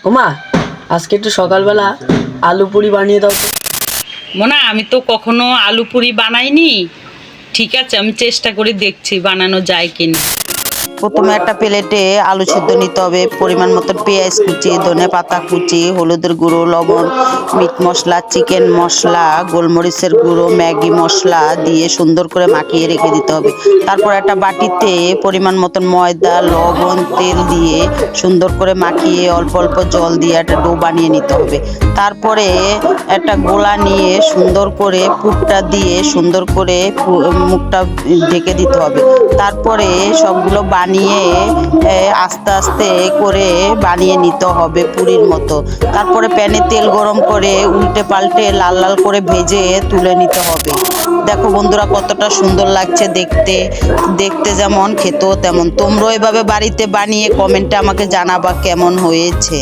ওমা, আজকে একটু সকালবেলা আলু পুরি বানিয়ে দাও তো। মোনা, আমি তো কখনো আলু পুরি বানাইনি। ঠিক আছে, আমি চেষ্টা করে দেখছি বানানো যায় কিনা। প্রথমে একটা প্লেটে আলু সিদ্ধ নিতে হবে, পরিমাণ মতো পেঁয়াজ কুচি, ধনে পাতা কুচি, হলুদের গুঁড়ো, লবণ, মিট মশলা, চিকেন মশলা, গোলমরিচের গুঁড়ো, ম্যাগি মশলা দিয়ে সুন্দর করে মাখিয়ে রেখে দিতে হবে। তারপর একটা বাটিতে পরিমাণ মতন ময়দা, লবণ, তেল দিয়ে সুন্দর করে মাখিয়ে অল্প অল্প জল দিয়ে একটা ডো বানিয়ে নিতে হবে। তারপরে একটা গোলা নিয়ে সুন্দর করে পুরটা দিয়ে সুন্দর করে মুখটা ঢেকে দিতে হবে। তারপরে সবগুলো বানিয়ে আস্তে আস্তে করে বানিয়ে নিতে হবে পুরির মতো। তারপরে প্যানে তেল গরম করে উল্টে পাল্টে লাল লাল করে ভেজে তুলে নিতে হবে। দেখো বন্ধুরা, কতটা সুন্দর লাগছে দেখতে। দেখতে যেমন খেতেও তেমন। তোমরাও এভাবে বাড়িতে বানিয়ে কমেন্টে আমাকে জানাবা কেমন হয়েছে।